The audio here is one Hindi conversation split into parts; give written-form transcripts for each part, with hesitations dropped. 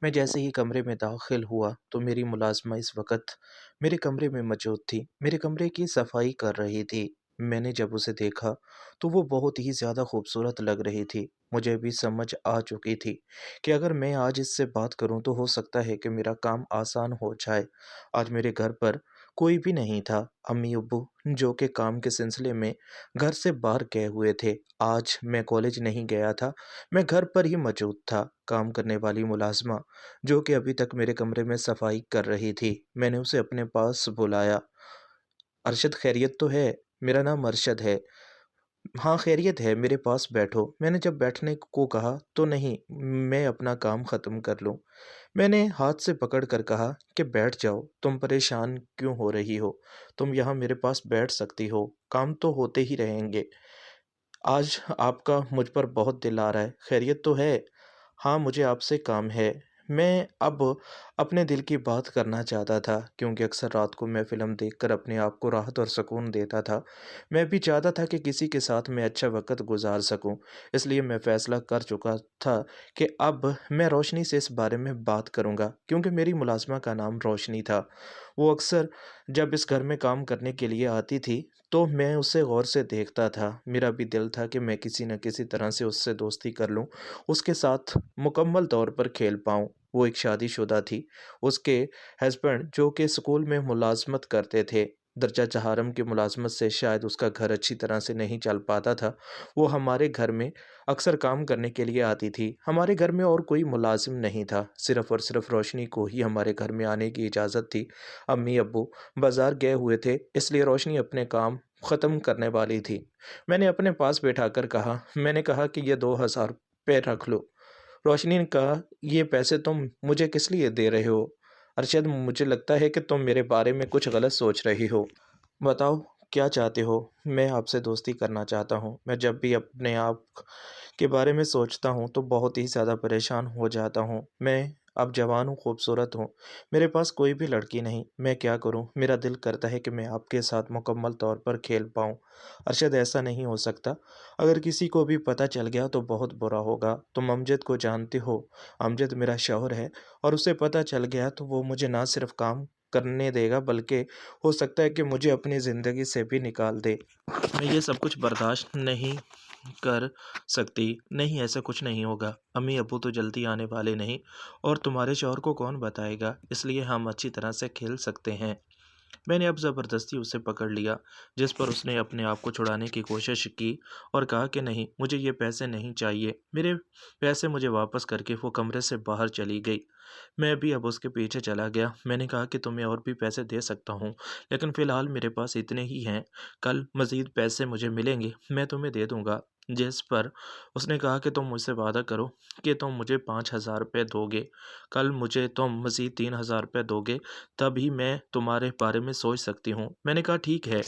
मैं जैसे ही कमरे में दाखिल हुआ तो मेरी मुलाज़िमा इस वक़्त मेरे कमरे में मौजूद थी। मेरे कमरे की सफाई कर रही थी। मैंने जब उसे देखा तो वो बहुत ही ज़्यादा खूबसूरत लग रही थी। मुझे भी समझ आ चुकी थी कि अगर मैं आज इससे बात करूँ तो हो सकता है कि मेरा काम आसान हो जाए। आज मेरे घर पर कोई भी नहीं था। अम्मी-अब्बू जो कि काम के सिलसिले में घर से बाहर गए हुए थे। आज मैं कॉलेज नहीं गया था, मैं घर पर ही मौजूद था। काम करने वाली मुलाज़िमा जो कि अभी तक मेरे कमरे में सफाई कर रही थी, मैंने उसे अपने पास बुलाया। "अरशद खैरियत तो है?" "मेरा नाम अरशद है।" "हाँ, खैरियत है, मेरे पास बैठो।" मैंने जब बैठने को कहा तो "नहीं, मैं अपना काम ख़त्म कर लूँ।" मैंने हाथ से पकड़ कर कहा कि बैठ जाओ, तुम परेशान क्यों हो रही हो? तुम यहाँ मेरे पास बैठ सकती हो, काम तो होते ही रहेंगे। आज आपका मुझ पर बहुत दिल आ रहा है, खैरियत तो है? हाँ, मुझे आपसे काम है। मैं अब अपने दिल की बात करना चाहता था क्योंकि अक्सर रात को मैं फ़िल्म देखकर अपने आप को राहत और सुकून देता था। मैं भी चाहता था कि किसी के साथ मैं अच्छा वक़्त गुज़ार सकूँ। इसलिए मैं फ़ैसला कर चुका था कि अब मैं रोशनी से इस बारे में बात करूँगा क्योंकि मेरी मुलाज़िमा का नाम रोशनी था। वो अक्सर जब इस घर में काम करने के लिए आती थी, तो मैं उसे गौर से देखता था। मेरा भी दिल था कि मैं किसी न किसी तरह से उससे दोस्ती कर लूँ, उसके साथ मुकम्मल तौर पर खेल पाऊँ। वो एक शादीशुदा थी। उसके हस्बैंड जो कि स्कूल में मुलाज़मत करते थे, दर्जा चहारम की मुलाज़मत से शायद उसका घर अच्छी तरह से नहीं चल पाता था। वो हमारे घर में अक्सर काम करने के लिए आती थी। हमारे घर में और कोई मुलाज़िम नहीं था, सिर्फ़ और सिर्फ़ रोशनी को ही हमारे घर में आने की इजाज़त थी। अम्मी-अब्बू बाज़ार गए हुए थे, इसलिए रोशनी अपने काम ख़त्म करने वाली थी। मैंने अपने पास बैठाकर कहा मैंने कहा कि ये 2000 रुपए रख लो। रोशनी ने कहा, "ये पैसे तुम मुझे किस लिए दे रहे हो? अरशद मुझे लगता है कि तुम मेरे बारे में कुछ गलत सोच रही हो। बताओ क्या चाहते हो? मैं आपसे दोस्ती करना चाहता हूँ। मैं जब भी अपने आप के बारे में सोचता हूँ तो बहुत ही ज़्यादा परेशान हो जाता हूँ। मैं अब जवान हूँ, खूबसूरत हूँ। मेरे पास कोई भी लड़की नहीं। मैं क्या करूँ? मेरा दिल करता है कि मैं आपके साथ मुकम्मल तौर पर खेल पाऊँ। अरशद ऐसा नहीं हो सकता। अगर किसी को भी पता चल गया तो बहुत बुरा होगा। तुम अमजद को जानते हो। अमजद मेरा शौहर है और उसे पता चल गया तो वो मुझे ना सिर्फ़ काम करने देगा बल्कि हो सकता है कि मुझे अपनी ज़िंदगी से भी निकाल दे। मैं ये सब कुछ बर्दाश्त नहीं कर सकती। नहीं, ऐसा कुछ नहीं होगा। अम्मी-अब्बू तो जल्दी आने वाले नहीं और तुम्हारे शौहर को कौन बताएगा? इसलिए हम अच्छी तरह से खेल सकते हैं। मैंने अब ज़बरदस्ती उसे पकड़ लिया, जिस पर उसने अपने आप को छुड़ाने की कोशिश की और कहा कि नहीं, मुझे ये पैसे नहीं चाहिए। मेरे पैसे मुझे वापस करके वो कमरे से बाहर चली गई। मैं भी अब उसके पीछे चला गया। मैंने कहा कि तुम्हें और भी पैसे दे सकता हूँ, लेकिन फ़िलहाल मेरे पास इतने ही हैं। कल मज़ीद पैसे मुझे मिलेंगे, मैं तुम्हें दे दूँगा। जिस पर उसने कहा कि तुम मुझसे वादा करो कि तुम मुझे 5000 रुपये दोगे। कल मुझे तुम मज़ीद 3000 रुपये दोगे, तभी मैं तुम्हारे बारे में सोच सकती हूँ। मैंने कहा ठीक है।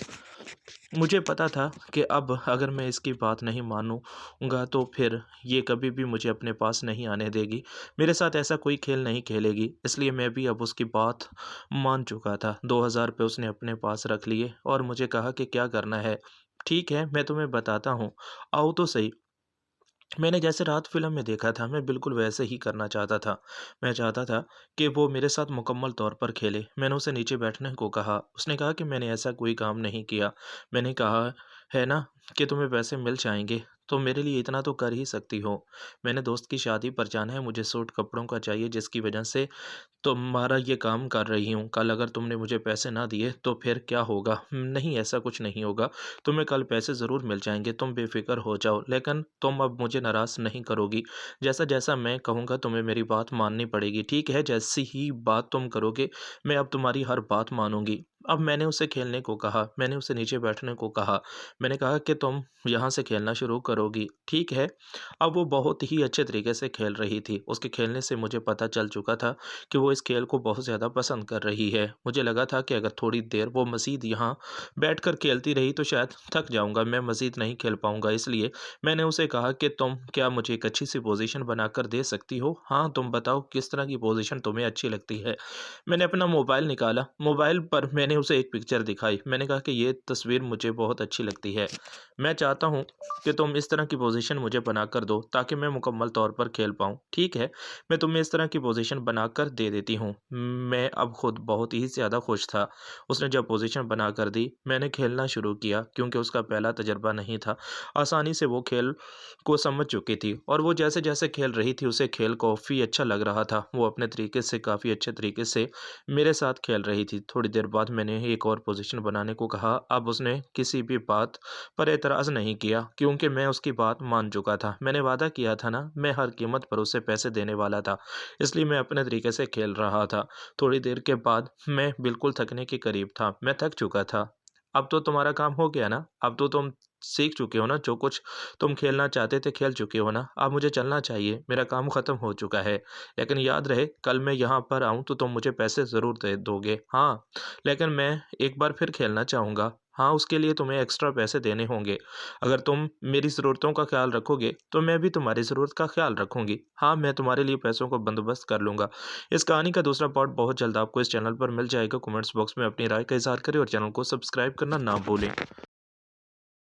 मुझे पता था कि अब अगर मैं इसकी बात नहीं मानूँगा तो फिर ये कभी भी मुझे अपने पास नहीं आने देगी। मेरे साथ ऐसा कोई खेल नहीं खेलेगी, इसलिए मैं भी अब उसकी बात मान चुका था। 2000 रुपये उसने अपने पास रख लिए और मुझे कहा कि क्या करना है? ठीक है, मैं तुम्हें बताता हूँ, आओ तो सही। मैंने जैसे रात फ़िल्म में देखा था, मैं बिल्कुल वैसे ही करना चाहता था। मैं चाहता था कि वो मेरे साथ मुकम्मल तौर पर खेले। मैंने उसे नीचे बैठने को कहा। उसने कहा कि मैंने ऐसा कोई काम नहीं किया। मैंने कहा है ना कि तुम्हें पैसे मिल जाएँगे, तो मेरे लिए इतना तो कर ही सकती हो। मैंने दोस्त की शादी पर जाना है, मुझे सूट कपड़ों का चाहिए जिसकी वजह से तुम्हारा ये काम कर रही हूँ। कल अगर तुमने मुझे पैसे ना दिए तो फिर क्या होगा? नहीं, ऐसा कुछ नहीं होगा। तुम्हें कल पैसे ज़रूर मिल जाएँगे, तुम बेफ़िक्र हो जाओ। लेकिन तुम अब मुझे नाराज़ नहीं करोगी। जैसा-जैसा मैं कहूँगा तुम्हें मेरी बात माननी पड़ेगी, ठीक है? जैसी ही बात तुम करोगे, मैं अब तुम्हारी हर बात मानूँगी। अब मैंने उसे खेलने को कहा, मैंने उसे नीचे बैठने को कहा। मैंने कहा कि तुम यहाँ से खेलना शुरू करोगी, ठीक है? अब वो बहुत ही अच्छे तरीके से खेल रही थी। उसके खेलने से मुझे पता चल चुका था कि वो इस खेल को बहुत ज़्यादा पसंद कर रही है। मुझे लगा था कि अगर थोड़ी देर वो मज़ीद यहाँ बैठकर खेलती रही तो शायद थक जाऊँगा, मैं मज़ीद नहीं खेल पाऊँगा। इसलिए मैंने उसे कहा कि तुम क्या मुझे एक अच्छी-सी पोज़ीशन बनाकर दे सकती हो? हाँ, तुम बताओ किस तरह की पोज़ीशन तुम्हें अच्छी लगती है? मैंने अपना मोबाइल निकाला, मोबाइल पर मैंने मैंने उसे एक पिक्चर दिखाई। मैंने कहा कि ये तस्वीर मुझे बहुत अच्छी लगती है। मैं चाहता हूँ कि तुम इस तरह की पोज़ीशन मुझे बनाकर दो ताकि मैं मुकम्मल तौर पर खेल पाऊँ। ठीक है, मैं तुम्हें इस तरह की पोज़ीशन बनाकर दे देती हूँ। मैं अब खुद बहुत ही ज़्यादा खुश था। उसने जब पोज़ीशन बनाकर दी, मैंने खेलना शुरू किया क्योंकि उसका पहला तजुर्बा नहीं था। आसानी से वो खेल को समझ चुकी थी और वो जैसे-जैसे खेल रही थी उसे खेल काफ़ी अच्छा लग रहा था। वो अपने तरीके से काफ़ी अच्छे तरीके से मेरे साथ खेल रही थी। थोड़ी देर बाद मैंने एक और पोज़ीशन बनाने को कहा। अब उसने किसी भी बात पर एतराज़ नहीं किया क्योंकि मैं उसकी बात मान चुका था। मैंने वादा किया था ना, मैं हर कीमत पर उसे पैसे देने वाला था, इसलिए मैं अपने तरीके से खेल रहा था। थोड़ी देर के बाद मैं बिल्कुल थकने के करीब था। मैं थक चुका था। अब तो तुम्हारा काम हो गया ना? अब तो तुम सीख चुके हो ना? जो कुछ तुम खेलना चाहते थे खेल चुके हो ना? अब मुझे चलना चाहिए, मेरा काम ख़त्म हो चुका है। लेकिन याद रहे कल मैं यहाँ पर आऊँ तो तुम मुझे पैसे ज़रूर दे दोगे। हाँ, लेकिन मैं एक बार फिर खेलना चाहूँगा। हाँ, उसके लिए तुम्हें एक्स्ट्रा पैसे देने होंगे। अगर तुम मेरी ज़रूरतों का ख़्याल रखोगे, तो मैं भी तुम्हारी ज़रूरत का ख़्याल रखूँगी। हाँ, मैं तुम्हारे लिए पैसों का बंदोबस्त कर लूँगा। इस कहानी का दूसरा पार्ट बहुत जल्द आपको इस चैनल पर मिल जाएगा। कमेंट्स बॉक्स में अपनी राय का इज़हार करें और चैनल को सब्सक्राइब करना ना भूलें।